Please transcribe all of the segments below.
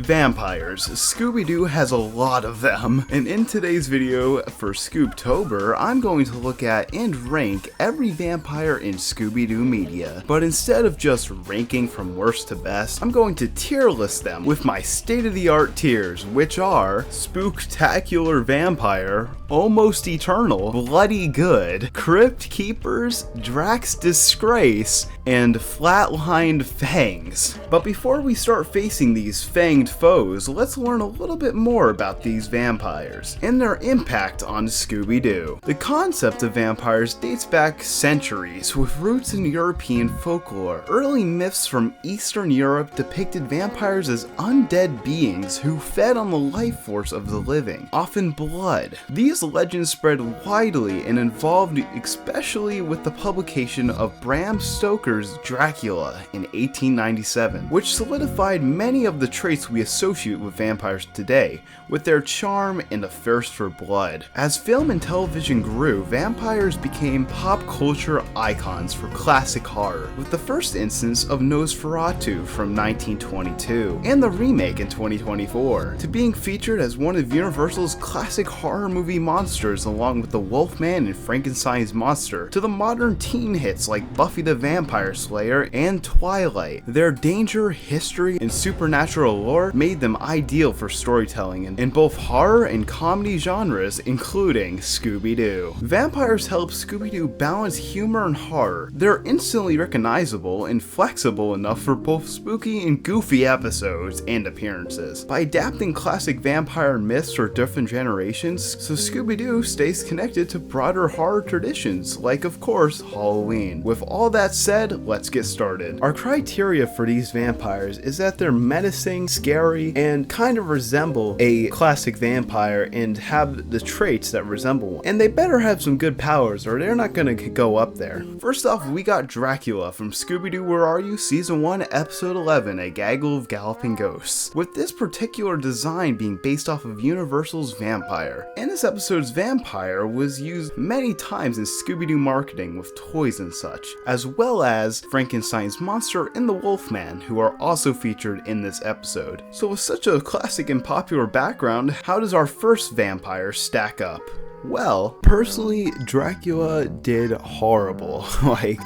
Vampires. Scooby-Doo has a lot of them, and in today's video for Scooptober, I'm going to look at and rank every vampire in Scooby-Doo Media. But instead of just ranking from worst to best, I'm going to tier list them with my state-of-the-art tiers, which are Spooktacular Vampire, Almost Eternal, Bloody Good, Crypt Keepers, Drax Disgrace, and Flatlined Fangs. But before we start facing these fanged foes, let's learn a little bit more about these vampires and their impact on Scooby-Doo. The concept of vampires dates back centuries with roots in European folklore. Early myths from Eastern Europe depicted vampires as undead beings who fed on the life force of the living, often blood. These legends spread widely and evolved especially with the publication of Bram Stoker's Dracula in 1897, which solidified many of the traits we associate with vampires today, with their charm and a thirst for blood. As film and television grew, vampires became pop culture icons for classic horror, with the first instance of Nosferatu from 1922, and the remake in 2024, to being featured as one of Universal's classic horror movie monsters along with the Wolfman and Frankenstein's monster, to the modern teen hits like Buffy the Vampire Slayer and Twilight. Their danger, history, and supernatural lore made them ideal for storytelling in both horror and comedy genres, including Scooby-Doo. Vampires help Scooby-Doo balance humor and horror. They're instantly recognizable and flexible enough for both spooky and goofy episodes and appearances. By adapting classic vampire myths for different generations, so Scooby-Doo stays connected to broader horror traditions, like of course Halloween. With all that said, let's get started. Our criteria for these vampires is that they're menacing, scary, and kind of resemble a classic vampire and have the traits that resemble one. And they better have some good powers or they're not gonna go up there. First off, we got Dracula from Scooby-Doo Where Are You? Season 1, Episode 11, A Gaggle of Galloping Ghosts, with this particular design being based off of Universal's Vampire. In this episode's vampire was used many times in Scooby-Doo marketing with toys and such, as well as Frankenstein's monster and the Wolfman, who are also featured in this episode. So with such a classic and popular background, how does our first vampire stack up? Well, personally, Dracula did horrible.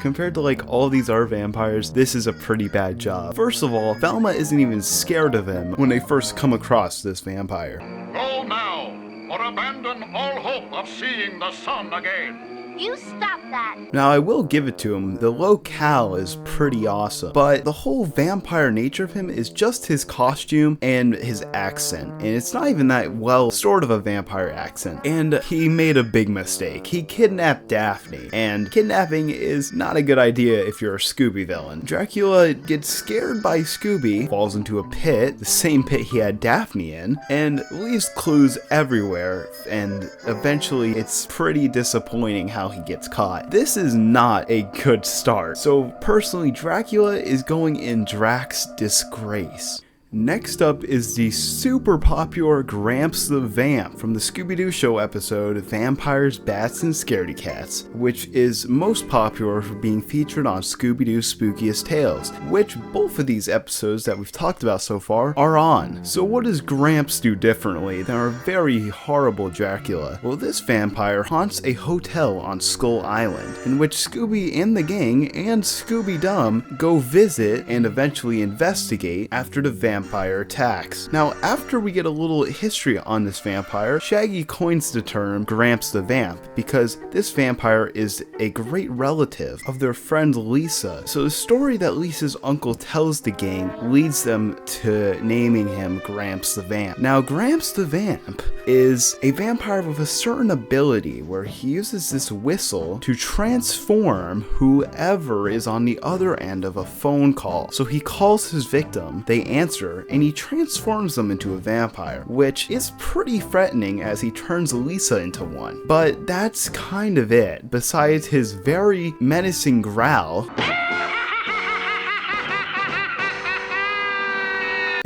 Compared to all these other vampires, this is a pretty bad job. First of all, Velma isn't even scared of him when they first come across this vampire. Go now, or abandon all hope of seeing the sun again. You stop that! Now, I will give it to him, the locale is pretty awesome, but the whole vampire nature of him is just his costume and his accent, and it's not even that well sort of a vampire accent, and he made a big mistake. He kidnapped Daphne, and kidnapping is not a good idea if you're a Scooby villain. Dracula gets scared by Scooby, falls into a pit, the same pit he had Daphne in, and leaves clues everywhere, and eventually it's pretty disappointing how he gets caught. This is not a good start. So personally, Dracula is going in Drax Disgrace. Next up is the super popular Gramps the Vamp from the Scooby-Doo show episode Vampires, Bats, and Scaredy Cats, which is most popular for being featured on Scooby-Doo's Spookiest Tales, which both of these episodes that we've talked about so far are on. So what does Gramps do differently than our very horrible Dracula? Well, this vampire haunts a hotel on Skull Island, in which Scooby and the gang and Scooby-Dum go visit and eventually investigate after the vampire attacks. Now, after we get a little history on this vampire, Shaggy coins the term Gramps the Vamp because this vampire is a great relative of their friend Lisa. So the story that Lisa's uncle tells the gang leads them to naming him Gramps the Vamp. Now, Gramps the Vamp is a vampire with a certain ability where he uses this whistle to transform whoever is on the other end of a phone call. So he calls his victim, they answer, and he transforms them into a vampire, which is pretty threatening as he turns Lisa into one. But that's kind of it, besides his very menacing growl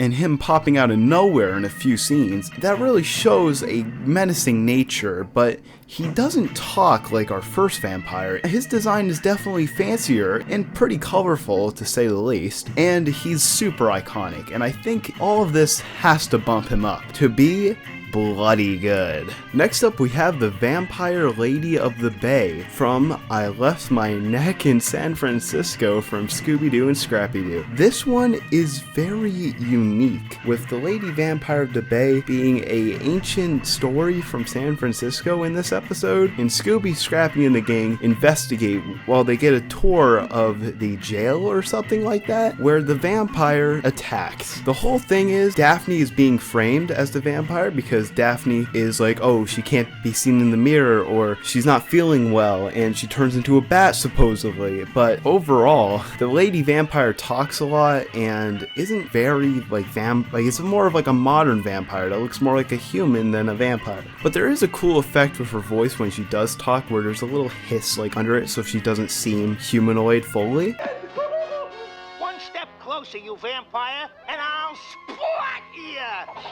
and him popping out of nowhere in a few scenes, that really shows a menacing nature, but he doesn't talk like our first vampire. His design is definitely fancier and pretty colorful, to say the least, and he's super iconic, and I think all of this has to bump him up to be bloody good. Next up, we have the Vampire Lady of the Bay from I Left My Neck in San Francisco from Scooby-Doo and Scrappy-Doo. This one is very unique, with the Lady Vampire of the Bay being a ancient story from San Francisco in this episode, and Scooby, Scrappy, and the gang investigate while they get a tour of the jail or something like that, where the vampire attacks. The whole thing is Daphne is being framed as the vampire because Daphne is like, oh, she can't be seen in the mirror, or she's not feeling well, and she turns into a bat supposedly. But overall, the lady vampire talks a lot and isn't very like it's more of like a modern vampire that looks more like a human than a vampire. But there is a cool effect with her voice when she does talk, where there's a little hiss like under it, so she doesn't seem humanoid fully. One step closer, you vampire, and I'll splat you!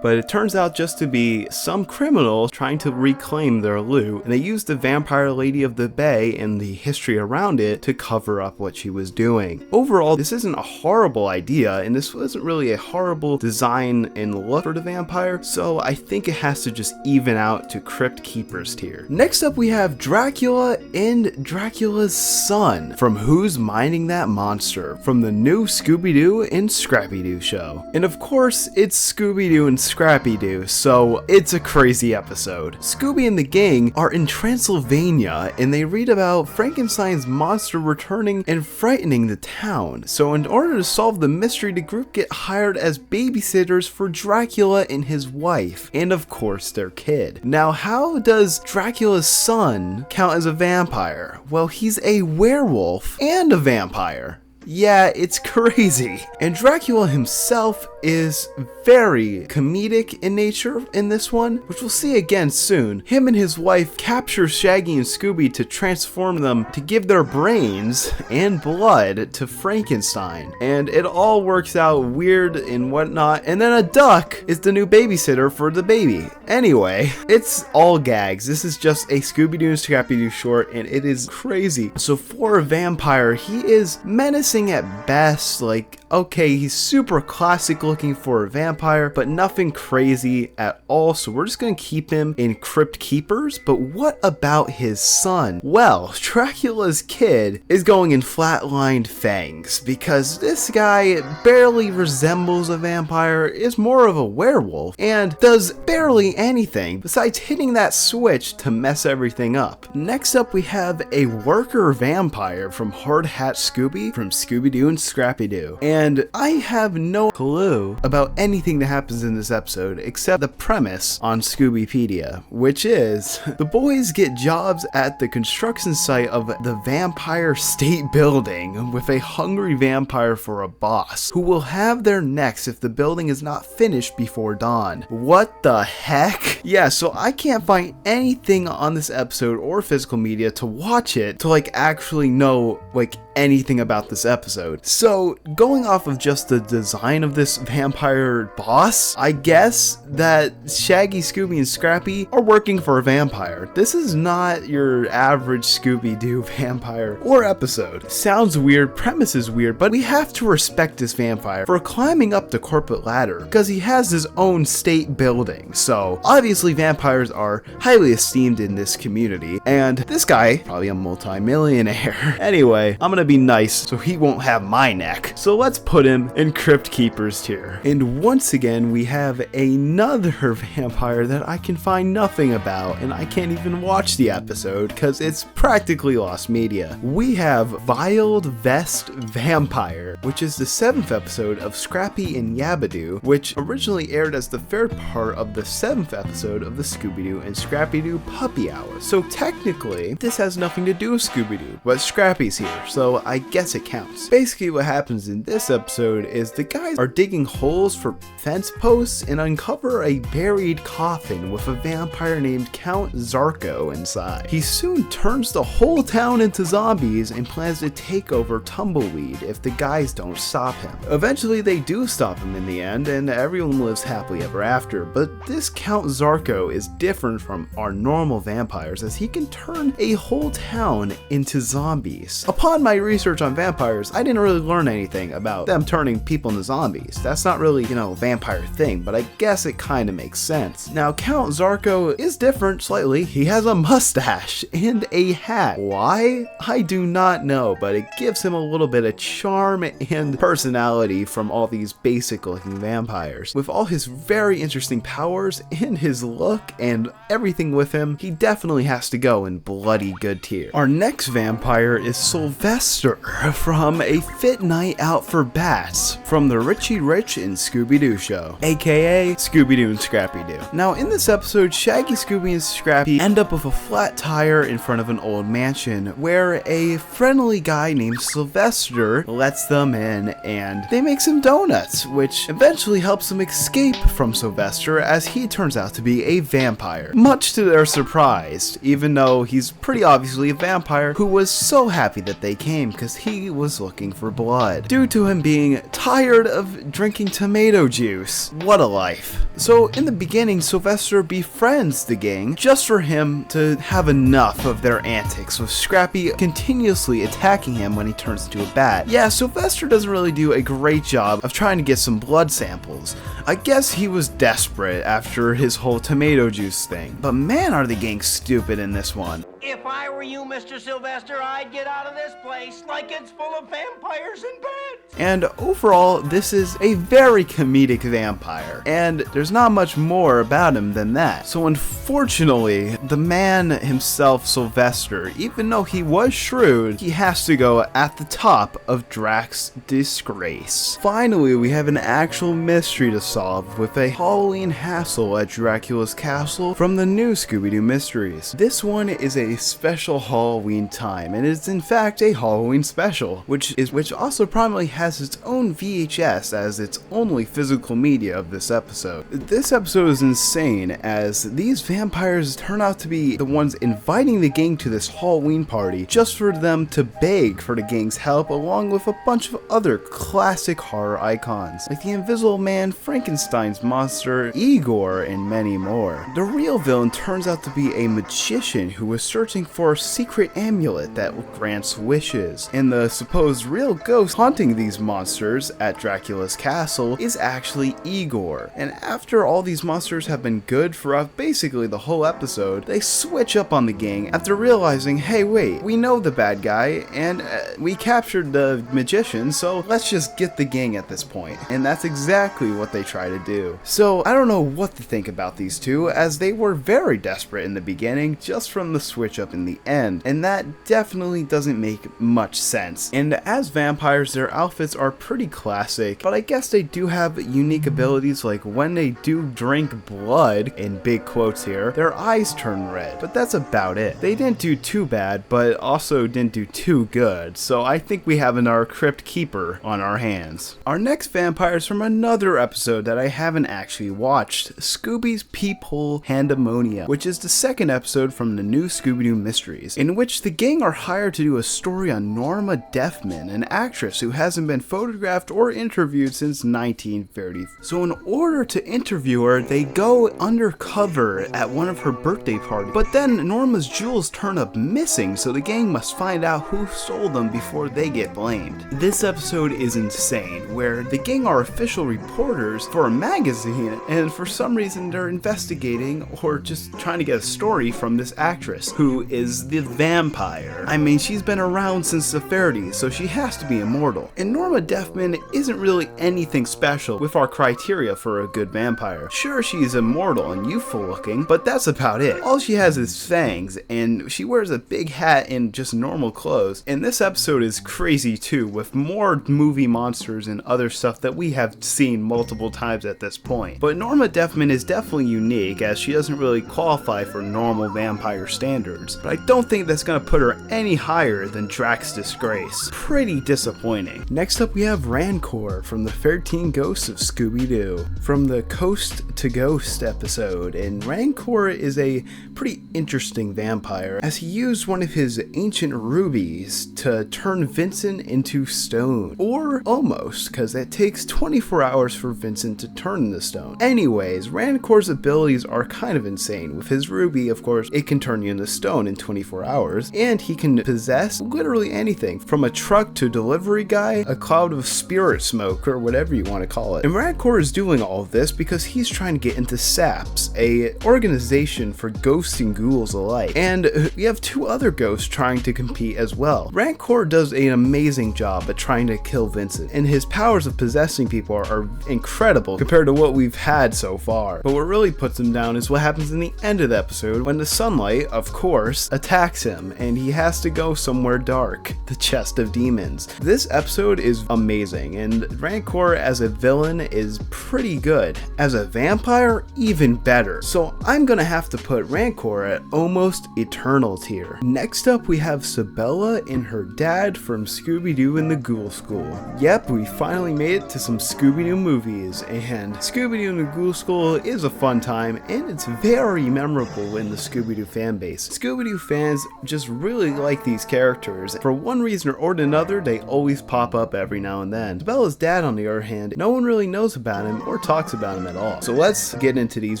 But it turns out just to be some criminals trying to reclaim their loot, and they used the Vampire Lady of the Bay and the history around it to cover up what she was doing. Overall, this isn't a horrible idea, and this wasn't really a horrible design and look for the vampire, so I think it has to just even out to Crypt Keeper's tier. Next up, we have Dracula and Dracula's son from Who's Minding That Monster from the new Scooby-Doo and Scrappy-Doo show. And of course, it's Scooby-Doo and Scrappy-Doo, so it's a crazy episode. Scooby and the gang are in Transylvania, and they read about Frankenstein's monster returning and frightening the town. So in order to solve the mystery, the group get hired as babysitters for Dracula and his wife, and of course their kid. Now, how does Dracula's son count as a vampire? Well, he's a werewolf and a vampire. Yeah, it's crazy. And Dracula himself is very comedic in nature in this one, which we'll see again soon. Him and his wife capture Shaggy and Scooby to transform them to give their brains and blood to Frankenstein. And it all works out weird and whatnot, and then a duck is the new babysitter for the baby. Anyway, it's all gags. This is just a Scooby-Doo and Scrappy-Doo short, and it is crazy. So for a vampire, he is menacing at best. Like, okay, he's super classic looking for a vampire, but nothing crazy at all, so we're just gonna keep him in Crypt Keepers. But what about his son? Well, Dracula's kid is going in flatlined fangs, because this guy barely resembles a vampire, is more of a werewolf, and does barely anything besides hitting that switch to mess everything up. Next up, we have a worker vampire from Hard Hat Scooby from Scooby-Doo and Scrappy-Doo, and I have no clue about anything that happens in this episode except the premise on Scoobypedia, which is the boys get jobs at the construction site of the Vampire State Building with a hungry vampire for a boss who will have their necks if the building is not finished before dawn. What the heck? Yeah, so I can't find anything on this episode or physical media to watch it to like actually know like anything about this episode. So going off of just the design of this vampire boss, I guess that Shaggy, Scooby, and Scrappy are working for a vampire. This is not your average Scooby-Doo vampire or episode. Sounds weird, premise is weird, but we have to respect this vampire for climbing up the corporate ladder because he has his own state building. So obviously vampires are highly esteemed in this community, and this guy, probably a multi-millionaire. Anyway, I'm gonna be nice so he won't have my neck. So let's put him in Crypt Keeper's tier. And once again, we have another vampire that I can find nothing about, and I can't even watch the episode because it's practically lost media. We have Veiled Vest Vampire, which is the 7th episode of Scrappy and Yabadoo, which originally aired as the 3rd part of the 7th episode of the Scooby-Doo and Scrappy-Doo Puppy Hour. So technically, this has nothing to do with Scooby-Doo, but Scrappy's here, so I guess it counts. Basically what happens in this episode is the guys are digging holes for fence posts and uncover a buried coffin with a vampire named Count Zarko inside. He soon turns the whole town into zombies and plans to take over Tumbleweed if the guys don't stop him. Eventually they do stop him in the end, and everyone lives happily ever after, but this Count Zarko is different from our normal vampires as he can turn a whole town into zombies. Upon my research on vampires, I didn't really learn anything about them turning people into zombies. That's not really, a vampire thing, but I guess it kind of makes sense. Now, Count Zarko is different slightly. He has a mustache and a hat. Why? I do not know, but it gives him a little bit of charm and personality from all these basic looking vampires. With all his very interesting powers and his look and everything with him, he definitely has to go in bloody good tier. Our next vampire is Sylvester from A Fit Night Out for Bats from the Richie Rich and Scooby-Doo show, aka Scooby-Doo and Scrappy-Doo. Now in this episode, Shaggy, Scooby, and Scrappy end up with a flat tire in front of an old mansion where a friendly guy named Sylvester lets them in and they make some donuts, which eventually helps them escape from Sylvester as he turns out to be a vampire. Much to their surprise, even though he's pretty obviously a vampire who was so happy that they came because he was looking for blood, due to him being tired of drinking tomato juice. What a life. So in the beginning, Sylvester befriends the gang just for him to have enough of their antics, with Scrappy continuously attacking him when he turns into a bat. Yeah, Sylvester doesn't really do a great job of trying to get some blood samples. I guess he was desperate after his whole tomato juice thing, but man are the gang stupid in this one. If I were you, Mr. Sylvester, I'd get out of this place like it's full of vampires and bats. And overall, this is a very comedic vampire, and there's not much more about him than that. So unfortunately, the man himself, Sylvester, even though he was shrewd, he has to go at the top of Drax's disgrace. Finally, we have an actual mystery to solve with a Halloween hassle at Dracula's castle from the new Scooby-Doo Mysteries. This one is a special Halloween time, and it's in fact a Halloween special, which also primarily has its own VHS as its only physical media of this episode. This episode is insane as these vampires turn out to be the ones inviting the gang to this Halloween party just for them to beg for the gang's help, along with a bunch of other classic horror icons like the Invisible Man, Frankenstein's monster, Igor, and many more. The real villain turns out to be a magician who was searching for a secret amulet that grants wishes, and the supposed real ghost haunting these monsters at Dracula's castle is actually Igor. And after all these monsters have been good for basically the whole episode, they switch up on the gang after realizing, hey wait, we know the bad guy and we captured the magician, so let's just get the gang at this point. And that's exactly what they try to do. So I don't know what to think about these two, as they were very desperate in the beginning just from the switch up in the end, and that definitely doesn't make much sense. And as vampires, their outfits are pretty classic, but I guess they do have unique abilities, like when they do drink blood, in big quotes here, their eyes turn red, but that's about it. They didn't do too bad, but also didn't do too good, so I think we have our Crypt Keeper on our hands. Our next vampire is from another episode that I haven't actually watched, Scooby's Peephole Handamonia, which is the second episode from the new Scooby-Doo Mysteries, in which the gang are hired to do a story on Norma Defman, an actress who hasn't been photographed or interviewed since 1930. So in order to interview her, they go undercover at one of her birthday parties, but then Norma's jewels turn up missing, so the gang must find out who stole them before they get blamed. This episode is insane, where the gang are official reporters for a magazine, and for some reason they're investigating or just trying to get a story from this actress, who is the vampire. I mean, she's been around since the 30s, so she has to be immortal. And Norma Defman isn't really anything special with our criteria for a good vampire. Sure, she's immortal and youthful looking, but that's about it. All she has is fangs, and she wears a big hat and just normal clothes. And this episode is crazy too, with more movie monsters and other stuff that we have seen multiple times at this point. But Norma Defman is definitely unique, as she doesn't really qualify for normal vampire standards. standards, but I don't think that's gonna put her any higher than Drax's Disgrace. Pretty disappointing. Next up we have Rancor from the 13 Ghosts of Scooby-Doo, from the Coast to Ghost episode, and Rancor is a pretty interesting vampire as he used one of his ancient rubies to turn Vincent into stone. Or almost, because it takes 24 hours for Vincent to turn the stone. Anyways, Rancor's abilities are kind of insane. With his ruby, of course, it can turn you into stone in 24 hours, and he can possess literally anything, from a truck to a delivery guy, a cloud of spirit smoke, or whatever you want to call it. And Rancor is doing all of this because he's trying to get into SAPS, a organization for ghosts and ghouls alike. And we have two other ghosts trying to compete as well. Rancor does an amazing job at trying to kill Vincent, and his powers of possessing people are incredible compared to what we've had so far. But what really puts him down is what happens in the end of the episode when the sunlight, of course, attacks him and he has to go somewhere dark, the chest of demons. This episode is amazing, and Rancor as a villain is pretty good. As a vampire, even better. So I'm gonna have to put Rancor at almost eternal tier. Next up we have Sabella and her dad from Scooby-Doo and the Ghoul School. Yep, we finally made it to some Scooby-Doo movies, and Scooby-Doo and the Ghoul School is a fun time, and it's very memorable in the Scooby-Doo fan base. Scooby-Doo fans just really like these characters. For one reason or another, they always pop up every now and then. Sabella's dad, on the other hand, no one really knows about him or talks about him at all. So let's get into these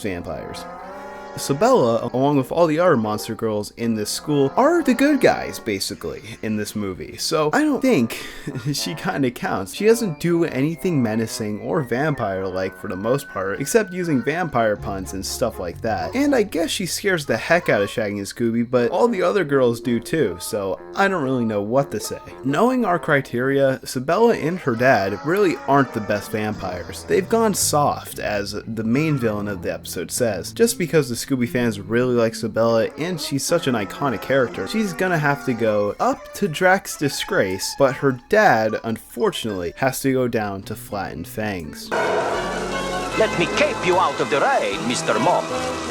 vampires. Sabella, along with all the other monster girls in this school, are the good guys, basically, in this movie. So I don't think she kind of counts. She doesn't do anything menacing or vampire-like for the most part, except using vampire puns and stuff like that. And I guess she scares the heck out of Shaggy and Scooby, but all the other girls do too, so I don't really know what to say. Knowing our criteria, Sabella and her dad really aren't the best vampires. They've gone soft, as the main villain of the episode says, just because the Scooby fans really like Sabella and she's such an iconic character. She's gonna have to go up to Drax's Disgrace, but her dad, unfortunately, has to go down to Flattened Fangs. Let me cape you out of the rain, Mr. Mop.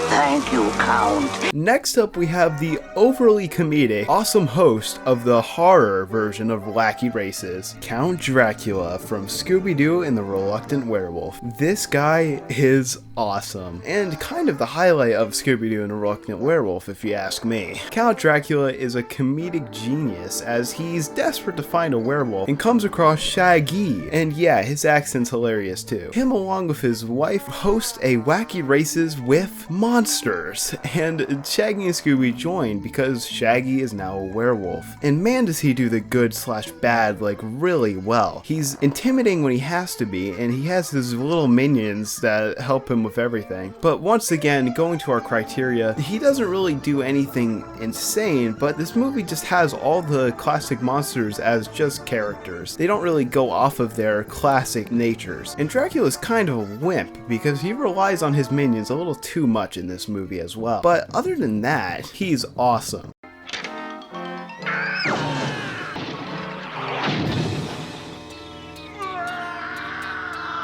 Thank you, Count. Next up, we have the overly comedic, awesome host of the horror version of Wacky Races, Count Dracula from Scooby-Doo and the Reluctant Werewolf. This guy is awesome, and kind of the highlight of Scooby-Doo and the Reluctant Werewolf, if you ask me. Count Dracula is a comedic genius, as he's desperate to find a werewolf and comes across Shaggy, and yeah, his accent's hilarious too. Him, along with his wife, host a Wacky Races with monsters, and Shaggy and Scooby join because Shaggy is now a werewolf. And man, does he do the good/bad like really well. He's intimidating when he has to be, and he has his little minions that help him with everything. But once again, going to our criteria, he doesn't really do anything insane, but this movie just has all the classic monsters as just characters. They don't really go off of their classic natures. And Dracula's kind of a wimp because he relies on his minions a little too much in this movie as well. But other than that, he's awesome.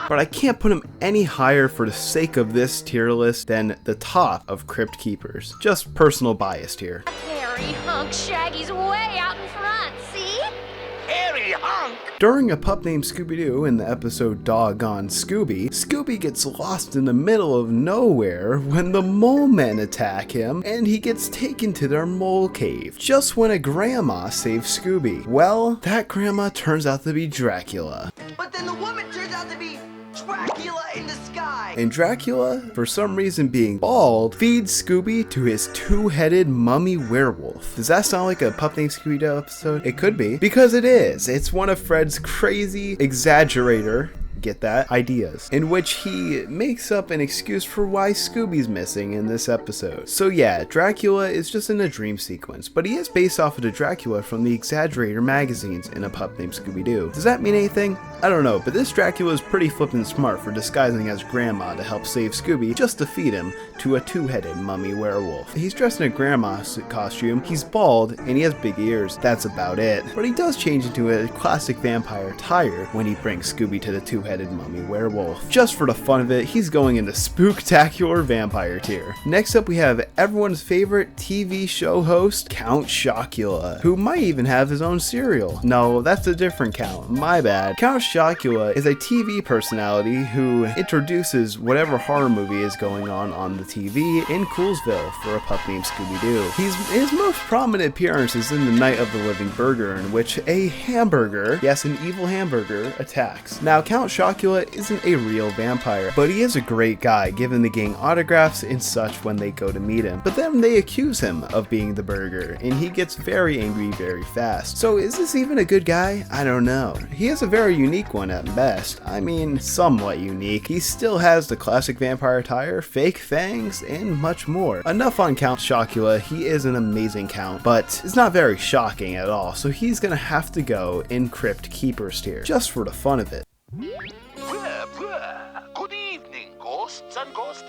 But I can't put him any higher for the sake of this tier list than the top of Crypt Keepers. Just personal bias here. Hairy hunk Shaggy's way out in front, see? Hairy hunk! During A Pup Named Scooby-Doo in the episode Doggone Scooby, Scooby gets lost in the middle of nowhere when the mole men attack him and he gets taken to their mole cave, just when a grandma saves Scooby. Well, that grandma turns out to be Dracula. But then the woman turns out to be Dracula in the sky! And Dracula, for some reason being bald, feeds Scooby to his two-headed mummy werewolf. Does that sound like a Pup Named Scooby-Doo episode? It could be, because it is. It's one of Fred's crazy exaggerator, get that, ideas, in which he makes up an excuse for why Scooby's missing in this episode. So yeah, Dracula is just in a dream sequence, but he is based off of the Dracula from the Exaggerator magazines in A Pup Named Scooby-Doo. Does that mean anything? I don't know, but this Dracula is pretty flippin' smart for disguising as grandma to help save Scooby just to feed him to a two-headed mummy werewolf. He's dressed in a grandma's costume, he's bald, and he has big ears. That's about it. But he does change into a classic vampire attire when he brings Scooby to the two-headed mummy werewolf. Just for the fun of it, he's going into spooktacular vampire tier. Next up we have everyone's favorite TV show host, Count Chocula, who might even have his own cereal. No, that's a different Count, my bad. Count Chocula is a TV personality who introduces whatever horror movie is going on the TV in Coolsville for a pup named Scooby-Doo. His most prominent appearance is in the Night of the Living Burger, in which a hamburger, yes, an evil hamburger, attacks. Now, Count Chocula isn't a real vampire, but he is a great guy, giving the gang autographs and such when they go to meet him. But then they accuse him of being the burger, and he gets very angry very fast. So is this even a good guy? I don't know. He is a very unique one at best. I mean, somewhat unique. He still has the classic vampire attire, fake fangs, and much more. Enough on Count Chocula. He is an amazing count, but it's not very shocking at all, so he's gonna have to go in Crypt Keepers tier, just for the fun of it. Good evening, ghosts and ghostettes.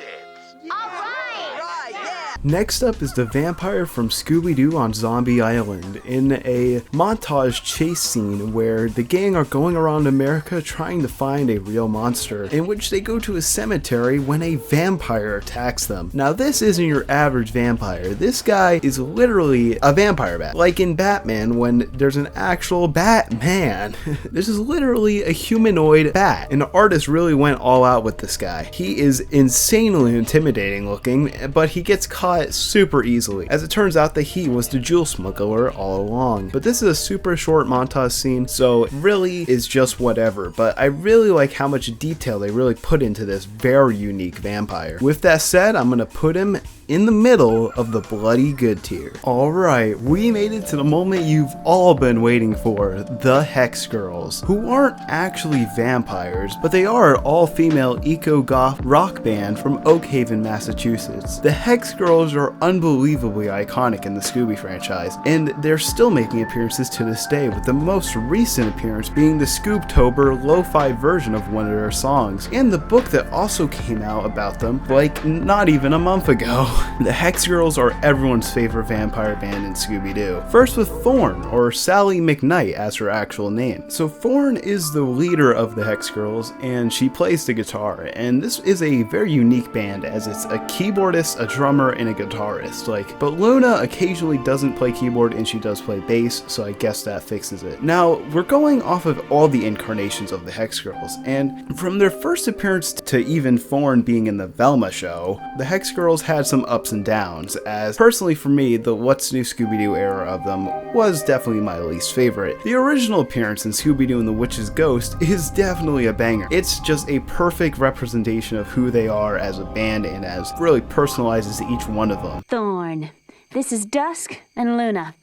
Next up is the vampire from Scooby-Doo on Zombie Island, in a montage chase scene where the gang are going around America trying to find a real monster, in which they go to a cemetery when a vampire attacks them. Now this isn't your average vampire, this guy is literally a vampire bat. Like in Batman when there's an actual Batman. This is literally a humanoid bat, and the artist really went all out with this guy. He is insanely intimidating looking, but he gets caught super easily, as it turns out that he was the jewel smuggler all along. But this is a super short montage scene, so it really is just whatever, but I really like how much detail they really put into this very unique vampire. With that said, I'm gonna put him in the middle of the bloody good tier. Alright, we made it to the moment you've all been waiting for, the Hex Girls, who aren't actually vampires, but they are an all-female eco-goth rock band from Oak Haven, Massachusetts. The Hex Girls are unbelievably iconic in the Scooby franchise, and they're still making appearances to this day, with the most recent appearance being the Scoob-tober lo-fi version of one of their songs, and the book that also came out about them, like, not even a month ago. The Hex Girls are everyone's favorite vampire band in Scooby-Doo. First with Thorn, or Sally McKnight as her actual name. So Thorn is the leader of the Hex Girls, and she plays the guitar, and this is a very unique band as it's a keyboardist, a drummer, and a guitarist. But Luna occasionally doesn't play keyboard and she does play bass, so I guess that fixes it. Now, we're going off of all the incarnations of the Hex Girls, and from their first appearance to even Thorn being in the Velma show, the Hex Girls had some ups and downs, as personally for me, the What's New Scooby-Doo era of them was definitely my least favorite. The original appearance in Scooby-Doo and the Witch's Ghost is definitely a banger. It's just a perfect representation of who they are as a band and as really personalizes each one of them. Thorn. This is Dusk and Luna.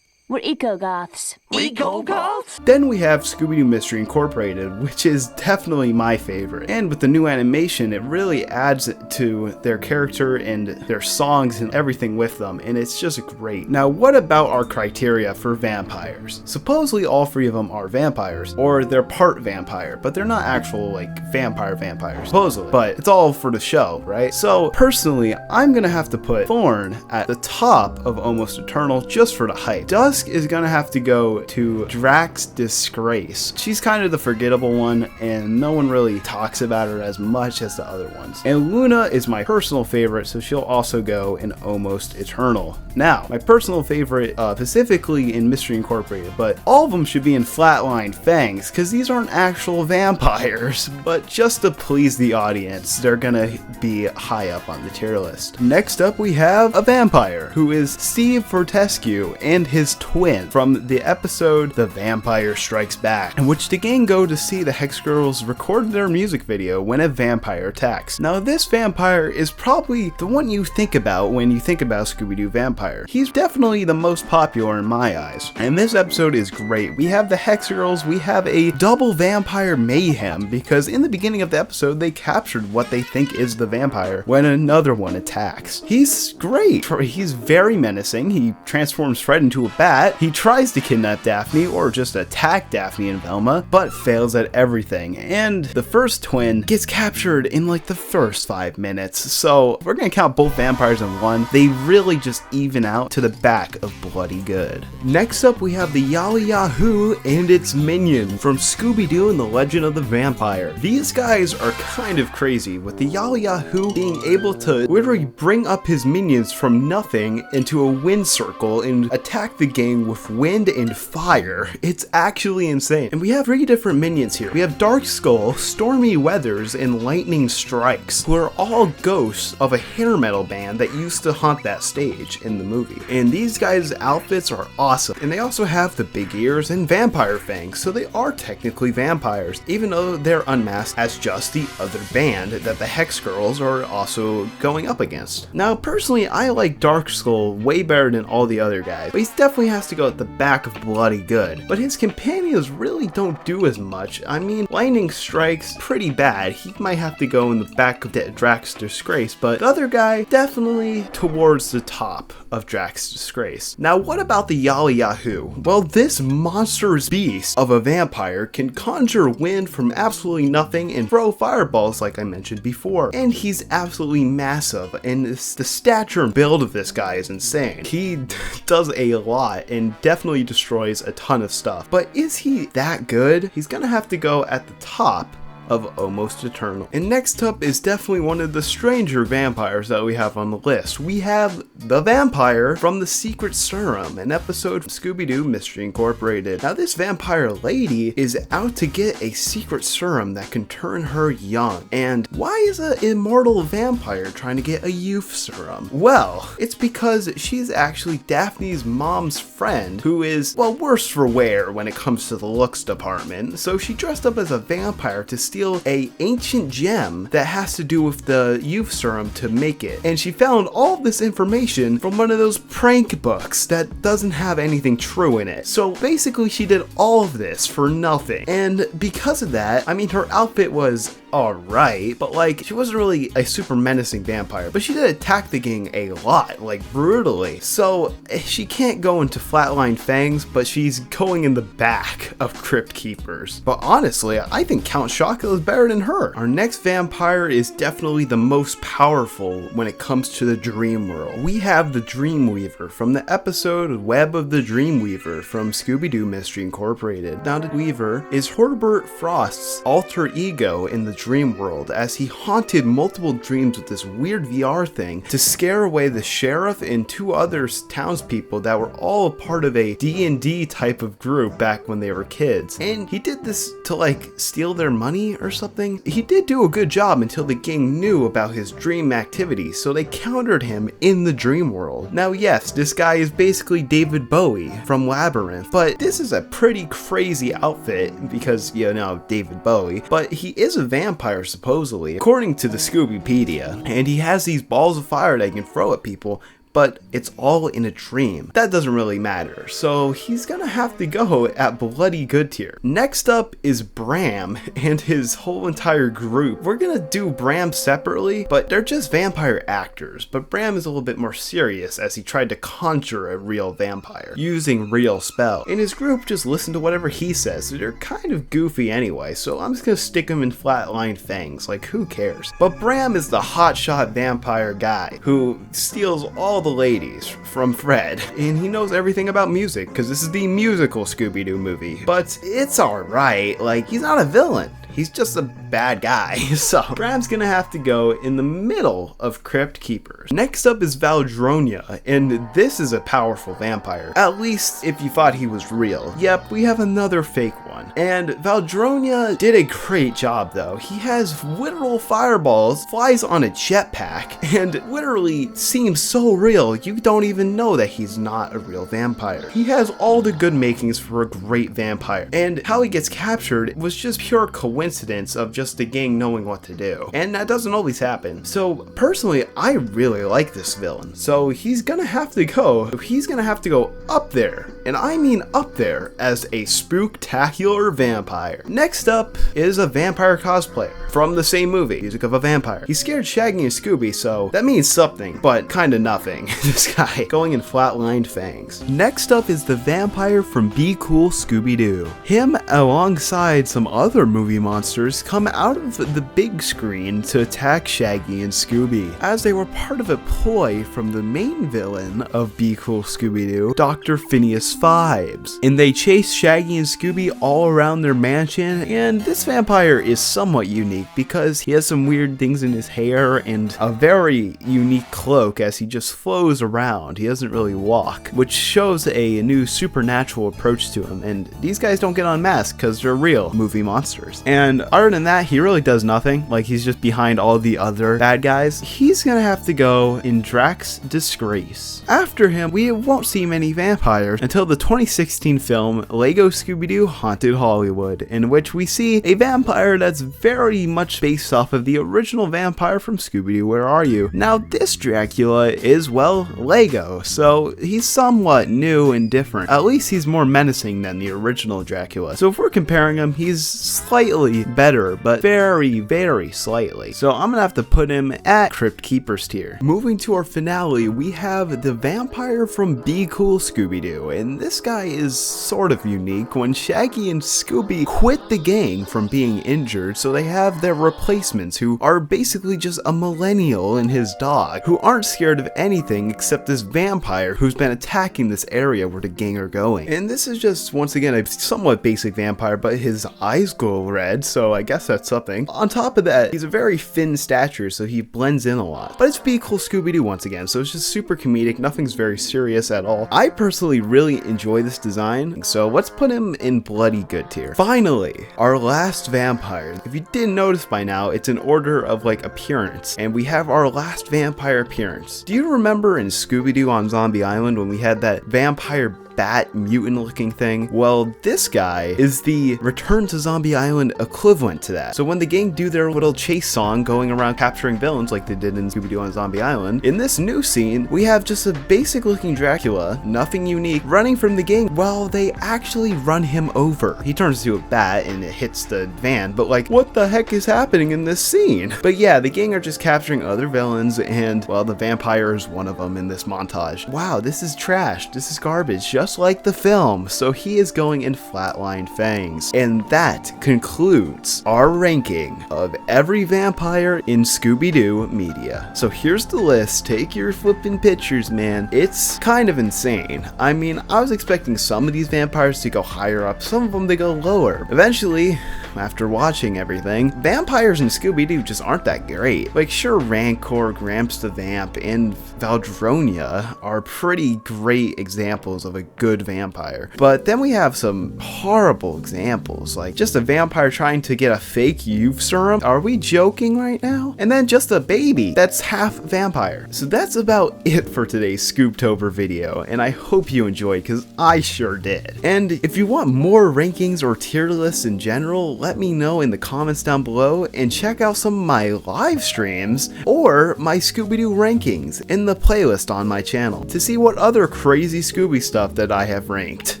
We're eco-goths. Eco-goths? Then we have Scooby-Doo Mystery Incorporated, which is definitely my favorite. And with the new animation, it really adds to their character and their songs and everything with them, and it's just great. Now, what about our criteria for vampires? Supposedly all three of them are vampires, or they're part vampire, but they're not actual, vampires, supposedly. But it's all for the show, right? So, personally, I'm gonna have to put Thorn at the top of Almost Eternal just for the hype. Dusk is gonna have to go to Drax Disgrace. She's kind of the forgettable one, and no one really talks about her as much as the other ones. And Luna is my personal favorite, so she'll also go in Almost Eternal. Now, my personal favorite, specifically in Mystery Incorporated, but all of them should be in Flatline Fangs, because these aren't actual vampires, but just to please the audience, they're gonna be high up on the tier list. Next up, we have a vampire, who is Steve Fortescue and his twin from the episode The Vampire Strikes Back, in which the gang go to see the Hex Girls record their music video when a vampire attacks. Now, this vampire is probably the one you think about when you think about Scooby-Doo vampire. He's definitely the most popular in my eyes, and this episode is great. We have the Hex Girls, we have a double vampire mayhem, because in the beginning of the episode, they captured what they think is the vampire when another one attacks. He's great. He's very menacing. He transforms Fred into a bat. He tries to kidnap kidnap Daphne or just attack Daphne and Velma, but fails at everything. And the first twin gets captured in like the first 5 minutes. So if we're gonna count both vampires in one, they really just even out to the back of bloody good. Next up, we have the Yali Yahoo and its minion from Scooby-Doo and the Legend of the Vampire. These guys are kind of crazy, with the Yali Yahoo being able to literally bring up his minions from nothing into a wind circle and attack the gang with wind and fire. It's actually insane. And we have 3 different minions here. We have Dark Skull, Stormy Weathers, and Lightning Strikes, who are all ghosts of a hair metal band that used to haunt that stage in the movie. And these guys' outfits are awesome. And they also have the big ears and vampire fangs, so they are technically vampires, even though they're unmasked as just the other band that the Hex Girls are also going up against. Now, personally, I like Dark Skull way better than all the other guys, but he definitely has to go at the back of bloody good. But his companions really don't do as much. I mean, Lightning Strikes pretty bad. He might have to go in the back of Drax's Disgrace, but the other guy definitely towards the top of Drax's Disgrace. Now, what about the Yali Yahoo? Well, this monstrous beast of a vampire can conjure wind from absolutely nothing and throw fireballs like I mentioned before. And he's absolutely massive, and the stature and build of this guy is insane. He does a lot and definitely destroys a ton of stuff. But is he that good? He's gonna have to go at the top of Almost Eternal. And next up is definitely one of the stranger vampires that we have on the list. We have the vampire from The Secret Serum, an episode of Scooby-Doo Mystery Incorporated. Now, this vampire lady is out to get a secret serum that can turn her young. And why is an immortal vampire trying to get a youth serum? Well, it's because she's actually Daphne's mom's friend, who is, well, worse for wear when it comes to the looks department. So she dressed up as a vampire to steal a ancient gem that has to do with the youth serum to make it. And she found all of this information from one of those prank books that doesn't have anything true in it. So basically she did all of this for nothing. And because of that, I mean, her outfit was alright, but like, she wasn't really a super menacing vampire, but she did attack the gang a lot, like brutally. So she can't go into Flatline Fangs, but she's going in the back of Crypt Keepers. But honestly, I think Count Chocula is better than her. Our next vampire is definitely the most powerful when it comes to the dream world. We have the Dreamweaver from the episode Web of the Dreamweaver from Scooby-Doo Mystery Incorporated. Now, the Weaver is Herbert Frost's alter ego in the dream world, as he haunted multiple dreams with this weird VR thing to scare away the sheriff and 2 other townspeople that were all a part of a D&D type of group back when they were kids. And he did this to like steal their money or something. He did do a good job until the gang knew about his dream activities, so they countered him in the dream world. Now, yes, this guy is basically David Bowie from Labyrinth, but this is a pretty crazy outfit because, you know, David Bowie, but he is a vampire supposedly, according to the Scooby-Pedia, and he has these balls of fire that he can throw at people, but it's all in a dream. That doesn't really matter, so he's gonna have to go at bloody good tier. Next up is Bram and his whole entire group. We're gonna do Bram separately, but they're just vampire actors, but Bram is a little bit more serious as he tried to conjure a real vampire using real spell. And his group just listen to whatever he says, so they're kind of goofy anyway, so I'm just gonna stick them in Flatline Fangs, like who cares? But Bram is the hotshot vampire guy who steals all the ladies from Fred, and he knows everything about music because this is the musical Scooby-Doo movie. But it's alright, like, he's not a villain. He's just a bad guy. So Bram's gonna have to go in the middle of Crypt Keepers. Next up is Valdronia, and this is a powerful vampire. At least if you thought he was real. Yep, we have another fake one. And Valdronia did a great job though. He has literal fireballs, flies on a jetpack, and literally seems so real you don't even know that he's not a real vampire. He has all the good makings for a great vampire. And how he gets captured was just pure coincidence. coincidence of just the gang knowing what to do. And that doesn't always happen. So personally, I really like this villain. So he's gonna have to go up there. And I mean up there as a spooktacular vampire. Next up is a vampire cosplayer from the same movie, Music of a Vampire. He scared Shaggy and Scooby, so that means something, but kinda nothing. This guy going in flatlined fangs. Next up is the vampire from Be Cool Scooby-Doo. Him, alongside some other movie monsters, come out of the big screen to attack Shaggy and Scooby, as they were part of a ploy from the main villain of Be Cool Scooby-Doo, Dr. Phineas Phibes. And they chase Shaggy and Scooby all around their mansion, and this vampire is somewhat unique because he has some weird things in his hair and a very unique cloak as he just flows around. He doesn't really walk, which shows a new supernatural approach to him, and these guys don't get unmasked because they're real movie monsters. And other than that, he really does nothing. Like, he's just behind all the other bad guys. He's gonna have to go in Drax's disgrace. After him, we won't see many vampires until the 2016 film Lego Scooby-Doo Haunted Hollywood, in which we see a vampire that's very much based off of the original vampire from Scooby-Doo Where Are You? Now this Dracula is, well, Lego, so he's somewhat new and different. At least he's more menacing than the original Dracula. So if we're comparing him, he's slightly better, but very, very slightly. So I'm gonna have to put him at Crypt Keeper's tier. Moving to our finale, we have the vampire from Be Cool Scooby-Doo, and this guy is sort of unique. When Shaggy and Scooby quit the gang from being injured, so they have their replacements who are basically just a millennial and his dog, who aren't scared of anything except this vampire who's been attacking this area where the gang are going. And this is just, once again, a somewhat basic vampire, but his eyes glow red, so I guess that's something. On top of that, he's a very thin stature, so he blends in a lot. But it's Be Cool Scooby-Doo once again, so it's just super comedic, nothing's very serious at all. I personally really enjoy this design, so let's put him in bloody good tier. Finally, our last vampire. If you didn't notice by now, it's in order of like appearance, and we have our last vampire appearance. Do you remember in Scooby-Doo on Zombie Island when we had that vampire bat mutant looking thing? Well, this guy is the Return to Zombie Island equivalent to that. So when the gang do their little chase song going around capturing villains like they did in Scooby-Doo on Zombie Island, in this new scene we have just a basic looking Dracula, nothing unique, running from the gang while they actually run him over. He turns into a bat and it hits the van, but like, what the heck is happening in this scene? But yeah, the gang are just capturing other villains, and well, the vampire is one of them in this montage. Wow, this is trash, this is garbage, just like the film. So he is going in flatlined fangs. And that concludes our ranking of every vampire in Scooby-Doo Media. So here's the list. Take your flipping pictures, man. It's kind of insane. I mean, I was expecting some of these vampires to go higher up, some of them to go lower. Eventually, after watching everything, vampires in Scooby-Doo just aren't that great. Like, sure, Rancor, Gramps the Vamp, and Valdronia are pretty great examples of a good vampire. But then we have some horrible examples, like just a vampire trying to get a fake youth serum. Are we joking right now? And then just a baby that's half vampire. So that's about it for today's Scooptober video, and I hope you enjoyed, because I sure did. And if you want more rankings or tier lists in general, let me know in the comments down below, and check out some of my live streams or my Scooby-Doo rankings in the playlist on my channel to see what other crazy Scooby stuff that I have ranked,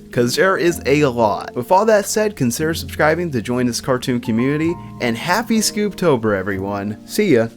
because there is a lot. With all that said, consider subscribing to join this cartoon community, and happy Scooptober, everyone. See ya.